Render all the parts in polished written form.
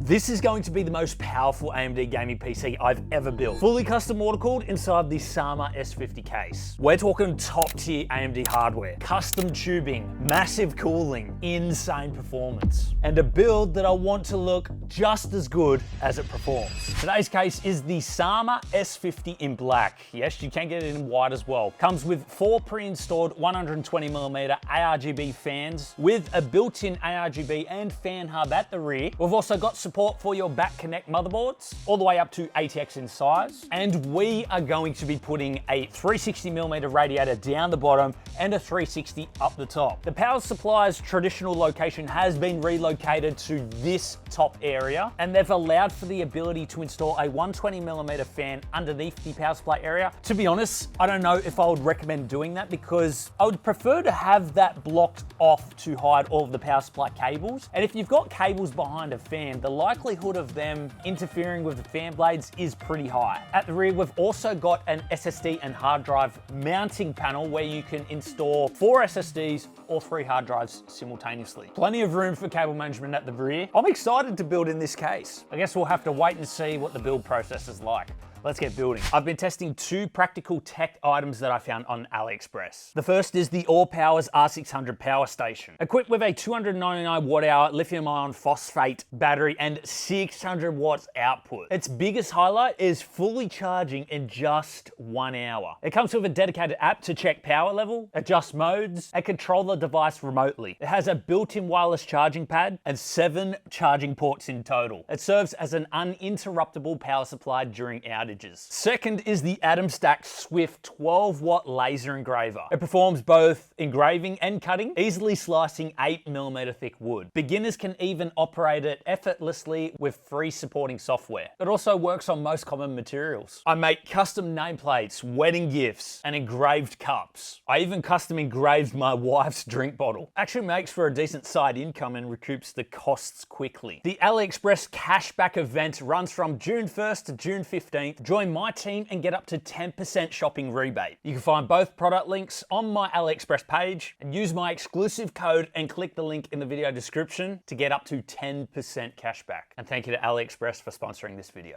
This is going to be the most powerful AMD gaming PC I've ever built. Fully custom water cooled inside the SAMA S50 case. We're talking top tier AMD hardware, custom tubing, massive cooling, insane performance, and a build that I want to look just as good as it performs. Today's case is the SAMA S50 in black. Yes, you can get it in white as well. Comes with 4 pre-installed 120mm ARGB fans with a built-in ARGB and fan hub at the rear. We've also got support for your back connect motherboards, all the way up to ATX in size. And we are going to be putting a 360mm radiator down the bottom and a 360 up the top. The power supply's traditional location has been relocated to this top area, and they've allowed for the ability to install a 120mm fan underneath the power supply area. To be honest, I don't know if I would recommend doing that because I would prefer to have that blocked off to hide all of the power supply cables. And if you've got cables behind a fan, the likelihood of them interfering with the fan blades is pretty high. At the rear, we've also got an SSD and hard drive mounting panel where you can install 4 SSDs or 3 hard drives simultaneously. Plenty of room for cable management at the rear. I'm excited to build in this case. I guess we'll have to wait and see what the build process is like. Let's get building. I've been testing 2 practical tech items that I found on AliExpress. The first is the AllPower's R600 power station. Equipped with a 299 watt-hour lithium-ion phosphate battery and 600 watts output. Its biggest highlight is fully charging in just 1 hour. It comes with a dedicated app to check power level, adjust modes, and control the device remotely. It has a built-in wireless charging pad and 7 charging ports in total. It serves as an uninterruptible power supply during outages. Second is the Atom Stack Swift 12-watt laser engraver. It performs both engraving and cutting, easily slicing 8mm thick wood. Beginners can even operate it effortlessly with free supporting software. It also works on most common materials. I make custom nameplates, wedding gifts, and engraved cups. I even custom engraved my wife's drink bottle. Actually makes for a decent side income and recoups the costs quickly. The AliExpress Cashback event runs from June 1st to June 15th. Join my team and get up to 10% shopping rebate. You can find both product links on my AliExpress page and use my exclusive code and click the link in the video description to get up to 10% cashback. And thank you to AliExpress for sponsoring this video.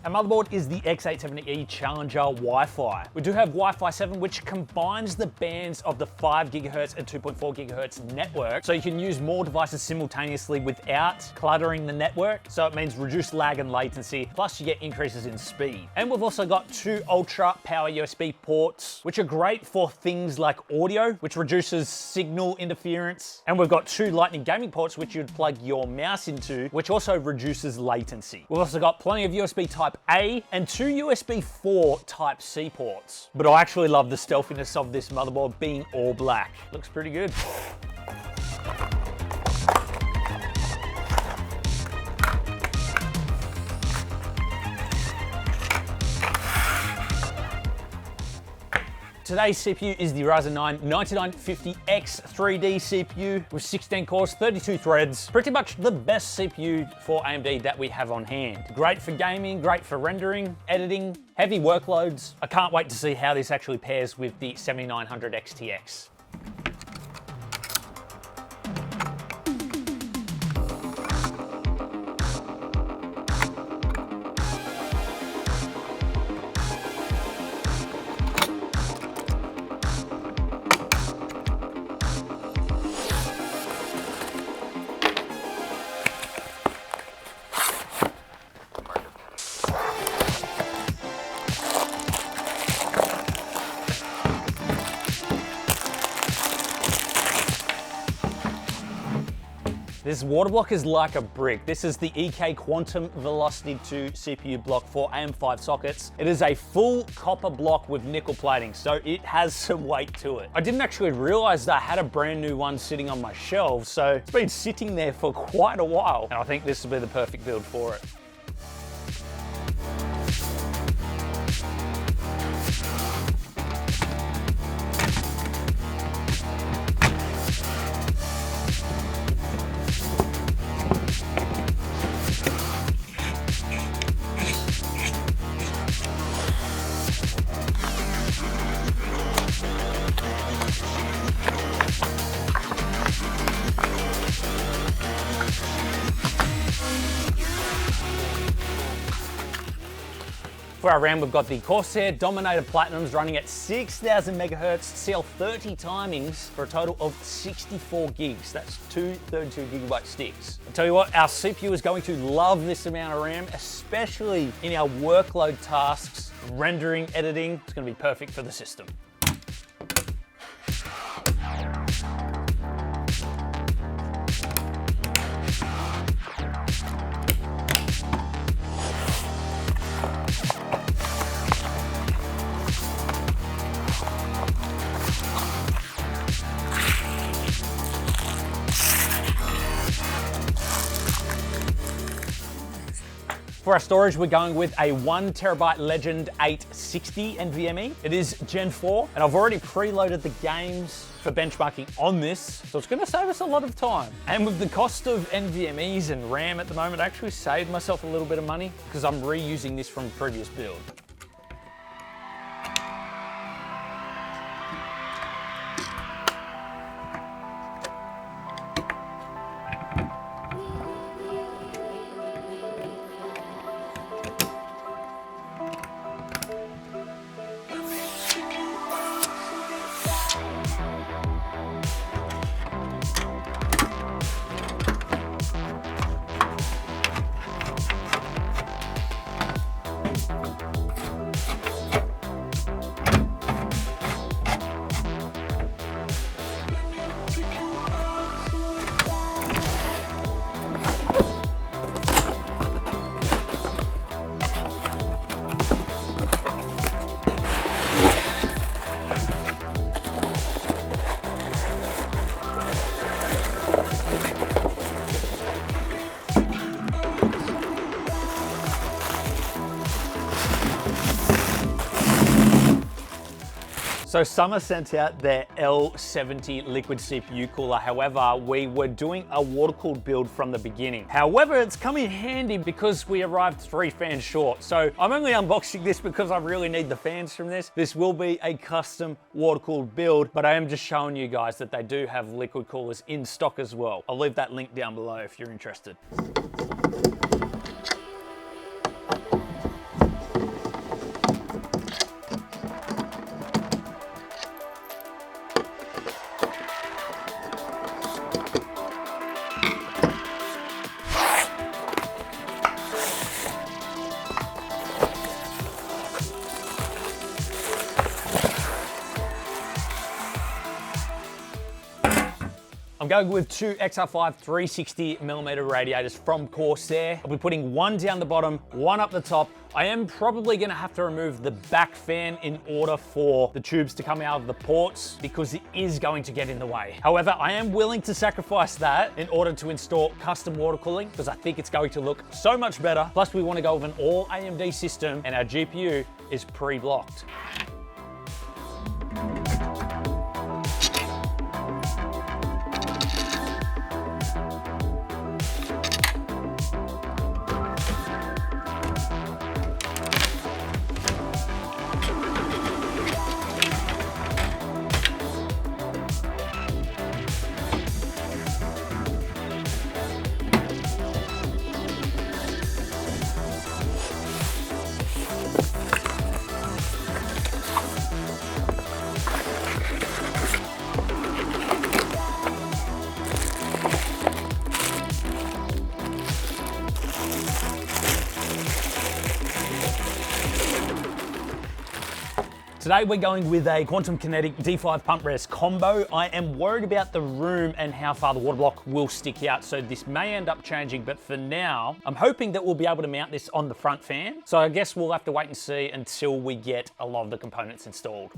Our motherboard is the X870E Challenger Wi-Fi. We do have Wi-Fi 7, which combines the bands of the 5 GHz and 2.4 GHz network, so you can use more devices simultaneously without cluttering the network. So it means reduced lag and latency, plus you get increases in speed. And we've also got 2 Ultra Power USB ports, which are great for things like audio, which reduces signal interference. And we've got 2 Lightning gaming ports, which you'd plug your mouse into, which also reduces latency. We've also got plenty of USB Type A and 2 USB 4 Type C ports. But I actually love the stealthiness of this motherboard being all black. Looks pretty good. Today's CPU is the Ryzen 9 9950X 3D CPU with 16 cores, 32 threads. Pretty much the best CPU for AMD that we have on hand. Great for gaming, great for rendering, editing, heavy workloads. I can't wait to see how this actually pairs with the 7900 XTX. This water block is like a brick. This is the EK Quantum Velocity 2 CPU block for AM5 sockets. It is a full copper block with nickel plating, so it has some weight to it. I didn't actually realize that I had a brand new one sitting on my shelf, so it's been sitting there for quite a while, and I think this will be the perfect build for it. For our RAM, we've got the Corsair Dominator Platinums running at 6,000 megahertz CL30 timings for a total of 64 gigs. That's two 32 gigabyte sticks. I'll tell you what, our CPU is going to love this amount of RAM, especially in our workload tasks, rendering, editing. It's going to be perfect for the system. For our storage, we're going with a 1 terabyte Legend 860 NVMe. It is Gen 4, and I've already preloaded the games for benchmarking on this, so it's gonna save us a lot of time. And with the cost of NVMEs and RAM at the moment, I actually saved myself a little bit of money because I'm reusing this from a previous build. So SAMA sent out their L70 liquid CPU cooler. However, we were doing a water-cooled build from the beginning. However, it's come in handy because we arrived 3 fans short. So I'm only unboxing this because I really need the fans from this. This will be a custom water-cooled build, but I am just showing you guys that they do have liquid coolers in stock as well. I'll leave that link down below if you're interested. I'm going with 2 XR5 360mm radiators from Corsair. I'll be putting one down the bottom, one up the top. I am probably gonna have to remove the back fan in order for the tubes to come out of the ports because it is going to get in the way. However, I am willing to sacrifice that in order to install custom water cooling because I think it's going to look so much better. Plus, we wanna go with an all AMD system and our GPU is pre-blocked. Today we're going with a Quantum Kinetic D5 pump res combo. I am worried about the room and how far the water block will stick out, so this may end up changing, but for now, I'm hoping that we'll be able to mount this on the front fan. So I guess we'll have to wait and see until we get a lot of the components installed.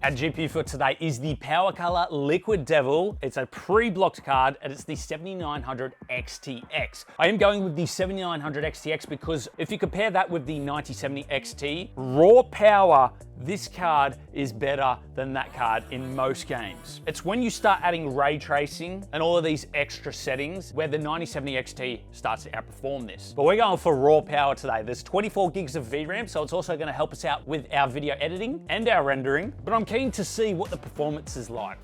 Our GPU for today is the powercolor Liquid Devil. It's a pre-blocked card and it's the 7900 XTX. I am going with the 7900 XTX because if you compare that with the 9070 XT, raw power, this card is better than that card in most games. It's when you start adding ray tracing and all of these extra settings where the 9070 XT starts to outperform this. But we're going for raw power today. There's 24 gigs of VRAM, so it's also gonna help us out with our video editing and our rendering, but I'm keen to see what the performance is like.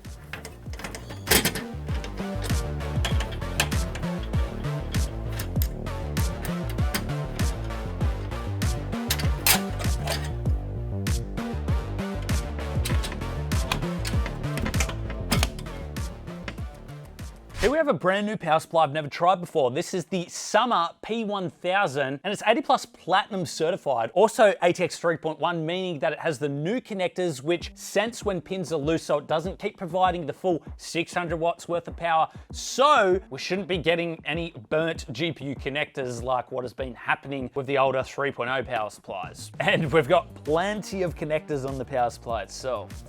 Here we have a brand new power supply I've never tried before. This is the SAMA P1000 and it's 80+ platinum certified. Also ATX 3.1, meaning that it has the new connectors which sense when pins are loose so it doesn't keep providing the full 600 watts worth of power. So we shouldn't be getting any burnt GPU connectors like what has been happening with the older 3.0 power supplies. And we've got plenty of connectors on the power supply itself.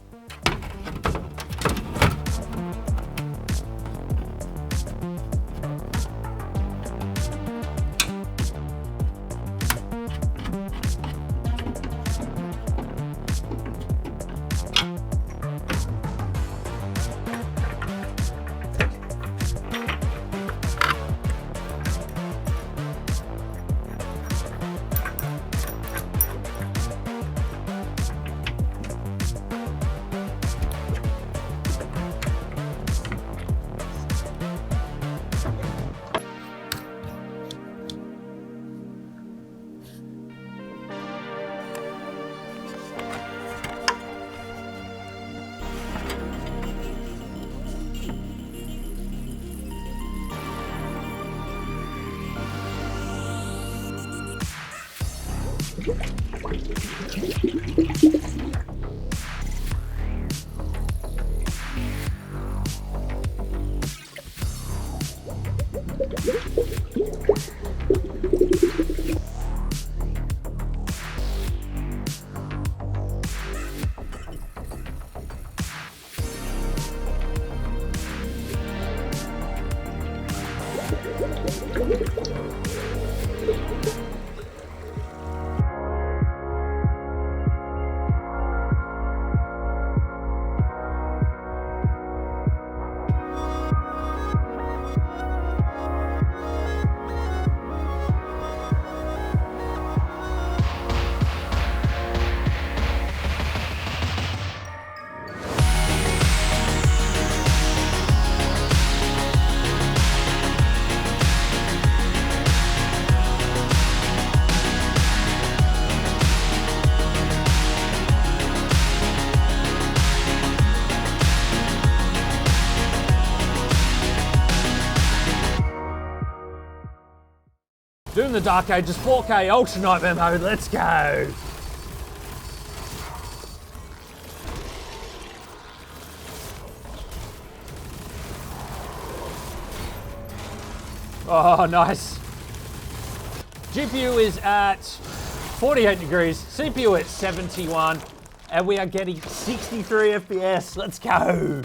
Doing the Dark Ages 4K Ultra Nightmare mode, let's go! Oh, nice. GPU is at 48 degrees, CPU at 71, and we are getting 63 FPS, let's go!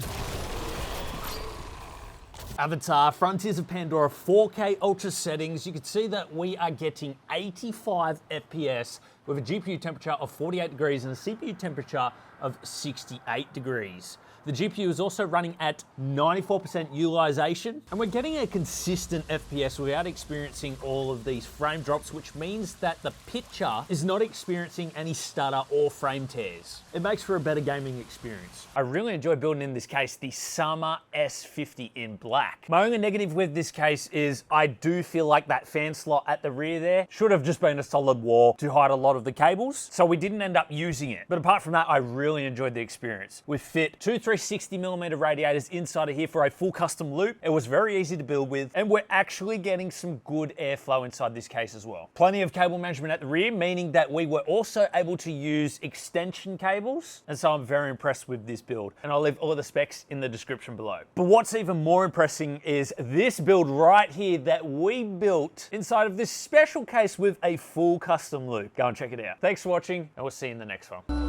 Avatar, Frontiers of Pandora 4K Ultra settings, you can see that we are getting 85 FPS with a GPU temperature of 48 degrees and a CPU temperature of 68 degrees. The GPU is also running at 94% utilization, and we're getting a consistent FPS without experiencing all of these frame drops, which means that the picture is not experiencing any stutter or frame tears. It makes for a better gaming experience. I really enjoy building in this case the SAMA S50 in black. My only negative with this case is I do feel like that fan slot at the rear there should have just been a solid wall to hide a lot of the cables, so we didn't end up using it. But apart from that, I really enjoyed the experience. We fit two 360mm radiators inside of here for a full custom loop. It was very easy to build with, and we're actually getting some good airflow inside this case as well. Plenty of cable management at the rear, meaning that we were also able to use extension cables, and so I'm very impressed with this build, and I'll leave all of the specs in the description below. But what's even more impressive is this build right here that we built inside of this special case with a full custom loop. Go and check it out. Thanks for watching, and we'll see you in the next one.